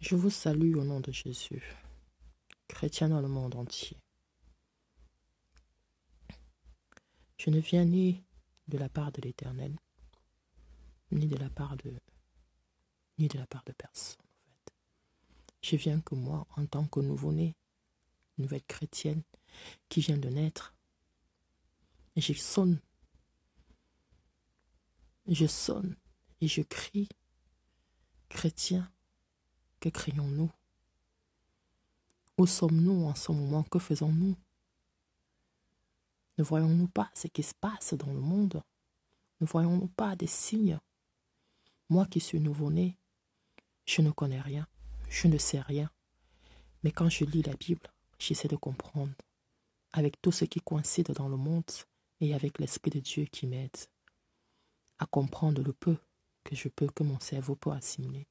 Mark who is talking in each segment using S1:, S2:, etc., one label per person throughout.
S1: Je vous salue au nom de Jésus, chrétien dans le monde entier. Je ne viens ni de la part de l'Éternel, ni de la part de personne. En fait. Je viens que moi, en tant que nouveau-né, nouvelle chrétienne, qui vient de naître, et je sonne et je crie, chrétien, que crions-nous? Où sommes-nous en ce moment? Que faisons-nous? Ne voyons-nous pas ce qui se passe dans le monde? Ne voyons-nous pas des signes? Moi qui suis nouveau-né, je ne connais rien, je ne sais rien. Mais quand je lis la Bible, j'essaie de comprendre avec tout ce qui coïncide dans le monde et avec l'Esprit de Dieu qui m'aide à comprendre le peu que mon cerveau peut assimiler.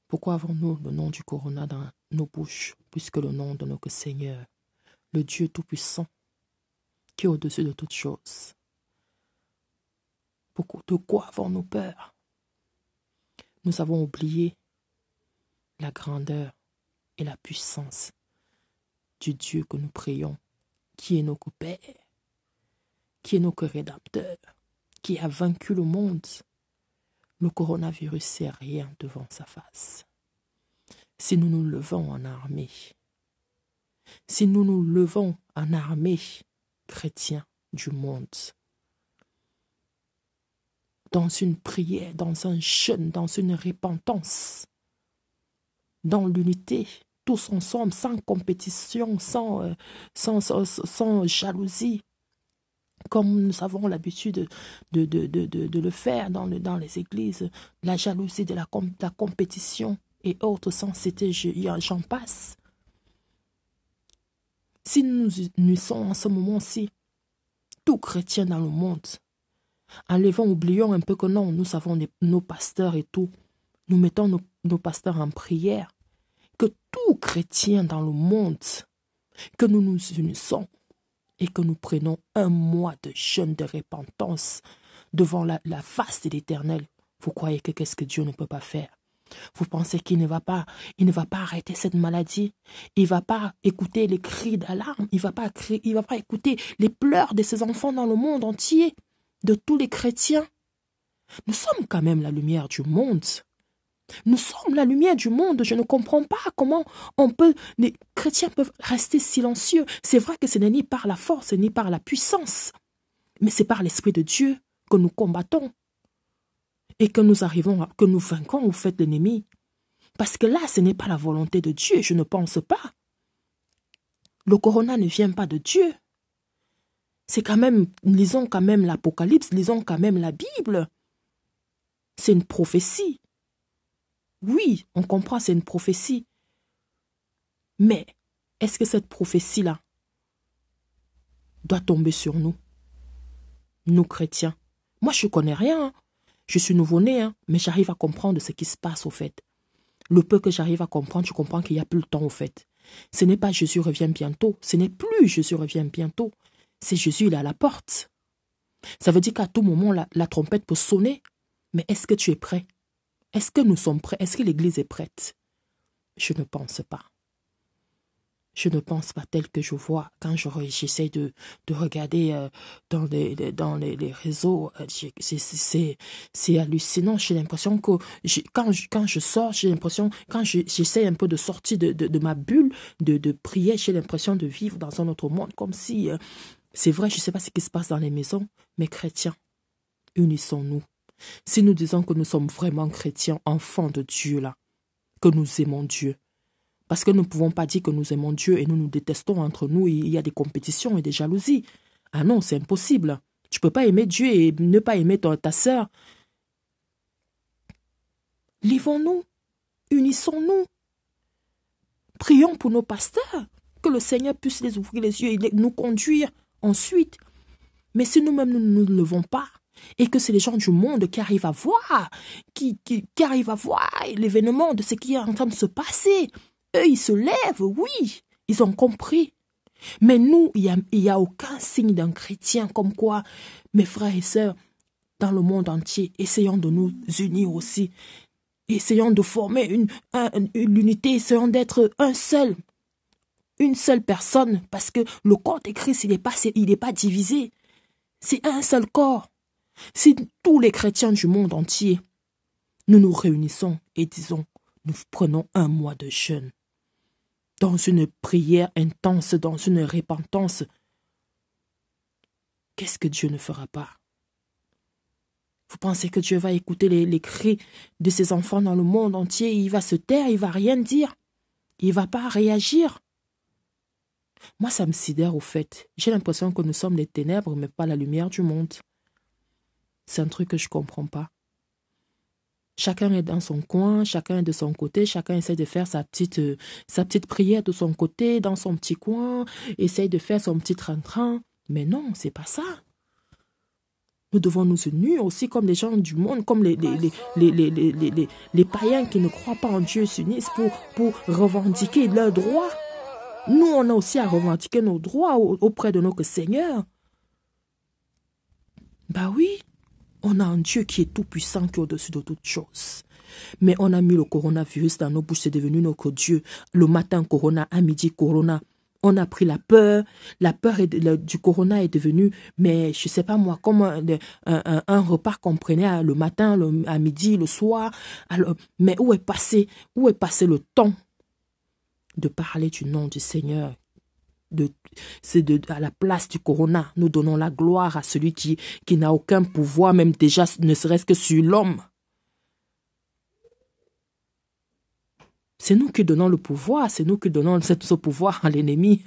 S1: Pourquoi avons-nous le nom du Corona dans nos bouches, puisque le nom de notre Seigneur, le Dieu Tout-Puissant, qui est au-dessus de toutes choses? De quoi avons-nous peur? Nous avons oublié la grandeur et la puissance du Dieu que nous prions, qui est notre Père, qui est notre Rédempteur, qui a vaincu le monde. Le coronavirus, c'est rien devant sa face. Si nous nous levons en armée, chrétiens du monde, dans une prière, dans un jeûne, dans une repentance, dans l'unité, tous ensemble, sans compétition, sans jalousie, comme nous avons l'habitude de le faire dans les églises, la jalousie de la compétition et autres, sans citer, j'en passe. Si nous sommes en ce moment-ci, tous chrétiens dans le monde, oublions un peu que non, nous avons nos pasteurs et tout, nous mettons nos pasteurs en prière, que tous chrétiens dans le monde, que nous nous unissons, et que nous prenons un mois de jeûne de repentance devant la face de l'Éternel. Vous croyez que qu'est-ce que Dieu ne peut pas faire? Vous pensez qu'il ne va pas arrêter cette maladie? Il ne va pas écouter les cris d'alarme? Il ne va pas écouter les pleurs de ses enfants dans le monde entier, de tous les chrétiens? Nous sommes quand même la lumière du monde. Nous sommes la lumière du monde. Je ne comprends pas comment les chrétiens peuvent rester silencieux. C'est vrai que ce n'est ni par la force, ni par la puissance, mais c'est par l'Esprit de Dieu que nous combattons et que nous vainquons, au fait, l'ennemi. Parce que là, ce n'est pas la volonté de Dieu, je ne pense pas. Le corona ne vient pas de Dieu. C'est quand même, lisons quand même l'Apocalypse, lisons quand même la Bible. C'est une prophétie. Oui, on comprend, c'est une prophétie. Mais, est-ce que cette prophétie-là doit tomber sur nous, nous chrétiens? Moi, je ne connais rien. Hein. Je suis nouveau-né, hein, mais j'arrive à comprendre ce qui se passe au fait. Le peu que j'arrive à comprendre, je comprends qu'il n'y a plus le temps au fait. Ce n'est pas Jésus revient bientôt. Ce n'est plus Jésus revient bientôt. C'est Jésus, il est à la porte. Ça veut dire qu'à tout moment, la trompette peut sonner. Mais est-ce que tu es prêt? Est-ce que nous sommes prêts? Est-ce que l'Église est prête? Je ne pense pas. Je ne pense pas tel que je vois quand j'essaie de regarder dans les réseaux. C'est hallucinant. J'ai l'impression que quand je sors, j'ai l'impression, quand j'essaie un peu de sortir de ma bulle, de prier, j'ai l'impression de vivre dans un autre monde. Comme si, c'est vrai, je ne sais pas ce qui se passe dans les maisons, mais chrétiens, unissons-nous. Si nous disons que nous sommes vraiment chrétiens, enfants de Dieu là, que nous aimons Dieu, parce que nous ne pouvons pas dire que nous aimons Dieu et nous nous détestons entre nous, il y a des compétitions et des jalousies. Ah non, c'est impossible. Tu ne peux pas aimer Dieu et ne pas aimer ta sœur. Livrons-nous, unissons-nous, prions pour nos pasteurs, que le Seigneur puisse les ouvrir les yeux et nous conduire ensuite. Mais si nous-mêmes nous ne nous levons pas, et que c'est les gens du monde qui arrivent à voir, qui arrivent à voir l'événement de ce qui est en train de se passer. Eux, ils se lèvent, oui, ils ont compris. Mais nous, il y a aucun signe d'un chrétien comme quoi, mes frères et sœurs, dans le monde entier, essayons de nous unir aussi. Essayons de former l'unité, essayons d'être une seule personne, parce que le corps de Christ, il n'est pas divisé. C'est un seul corps. Si tous les chrétiens du monde entier, nous nous réunissons et disons, nous prenons un mois de jeûne, dans une prière intense, dans une repentance, qu'est-ce que Dieu ne fera pas? Vous pensez que Dieu va écouter les cris de ses enfants dans le monde entier, il va se taire, il va rien dire, il va pas réagir? Moi, ça me sidère au fait. J'ai l'impression que nous sommes les ténèbres, mais pas la lumière du monde. C'est un truc que je comprends pas. Chacun est dans son coin, chacun est de son côté, chacun essaie de faire sa petite prière de son côté, dans son petit coin, essaie de faire son petit train-train. Mais non, c'est pas ça. Nous devons nous unir aussi comme les gens du monde, comme les païens qui ne croient pas en Dieu s'unissent pour revendiquer leurs droits. Nous, on a aussi à revendiquer nos droits auprès de notre Seigneur. Bah oui, on a un Dieu qui est tout puissant, qui est au-dessus de toutes choses. Mais on a mis le coronavirus dans nos bouches, c'est devenu notre Dieu. Le matin, corona, à midi, corona. On a pris la peur du corona est devenue, mais je sais pas moi, comme un repas qu'on prenait le matin, à midi, le soir. Alors, mais où est passé le temps de parler du nom du Seigneur? À la place du corona, nous donnons la gloire à celui qui n'a aucun pouvoir, même déjà ne serait-ce que sur l'homme. C'est nous qui donnons le pouvoir, c'est nous qui donnons ce pouvoir à l'ennemi.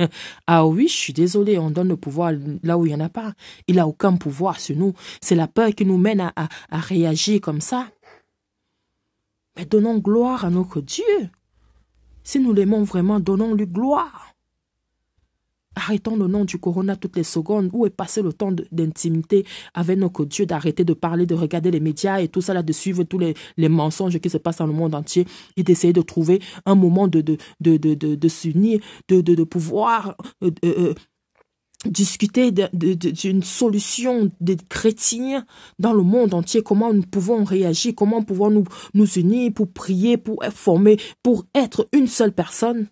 S1: Ah oui, je suis désolé, on donne le pouvoir là où il n'y en a pas. Il n'a aucun pouvoir sur nous. C'est la peur qui nous mène à réagir comme ça. Mais donnons gloire à notre Dieu. Si nous l'aimons vraiment, donnons-lui gloire. Arrêtons le nom du corona toutes les secondes. Où est passé le temps d'intimité avec notre Dieu, d'arrêter de parler, de regarder les médias et tout ça, là, de suivre tous les mensonges qui se passent dans le monde entier et d'essayer de trouver un moment de s'unir, de pouvoir discuter d'une solution des chrétiens dans le monde entier, comment nous pouvons réagir, comment pouvons nous unir pour prier, pour former, pour être une seule personne.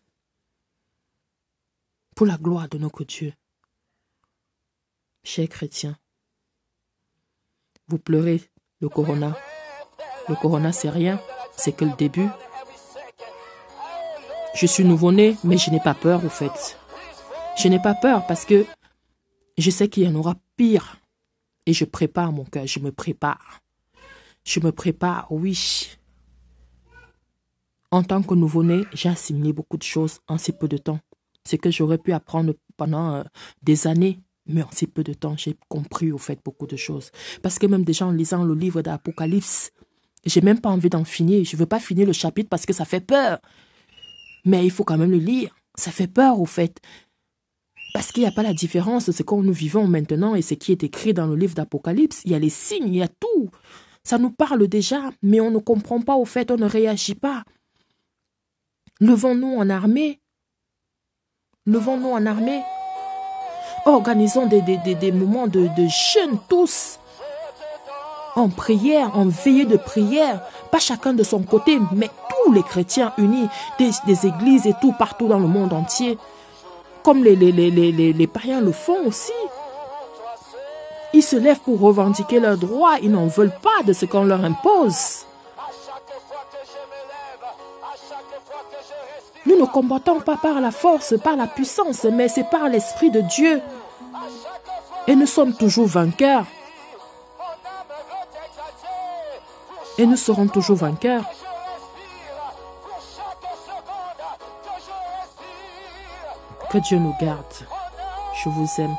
S1: Pour la gloire de notre Dieu. Chers chrétiens, vous pleurez le corona. Le corona, c'est rien, c'est que le début. Je suis nouveau-né, mais je n'ai pas peur, au fait. Je n'ai pas peur parce que je sais qu'il y en aura pire. Et je prépare mon cœur, je me prépare. Je me prépare, oui. En tant que nouveau-né, j'ai assimilé beaucoup de choses en si peu de temps. C'est que j'aurais pu apprendre pendant des années, mais en si peu de temps, j'ai compris au fait beaucoup de choses. Parce que même déjà en lisant le livre d'Apocalypse, j'ai même pas envie d'en finir. Je veux pas finir le chapitre parce que ça fait peur. Mais il faut quand même le lire. Ça fait peur au fait. Parce qu'il n'y a pas la différence de ce que nous vivons maintenant et ce qui est écrit dans le livre d'Apocalypse. Il y a les signes, il y a tout. Ça nous parle déjà, mais on ne comprend pas au fait, on ne réagit pas. Levons-nous en armée. Levons-nous en armée. Organisons des moments de jeûne tous. En prière, en veillée de prière. Pas chacun de son côté, mais tous les chrétiens unis, des églises et tout partout dans le monde entier. Comme les païens le font aussi. Ils se lèvent pour revendiquer leurs droits. Ils n'en veulent pas de ce qu'on leur impose. Nous ne combattons pas par la force, par la puissance, mais c'est par l'Esprit de Dieu. Et nous sommes toujours vainqueurs. Et nous serons toujours vainqueurs. Que Dieu nous garde. Je vous aime.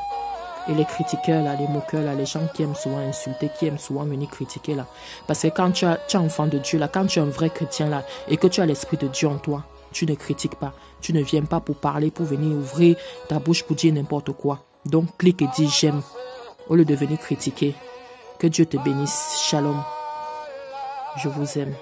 S1: Et les critiqueurs, là, les moqueurs, là, les gens qui aiment souvent insulter, qui aiment souvent venir critiquer, là. Parce que quand tu es enfant de Dieu, là, quand tu es un vrai chrétien, là, et que tu as l'Esprit de Dieu en toi, tu ne critiques pas. Tu ne viens pas pour parler, pour venir ouvrir ta bouche pour dire n'importe quoi. Donc, clique et dis j'aime, au lieu de venir critiquer. Que Dieu te bénisse. Shalom. Je vous aime.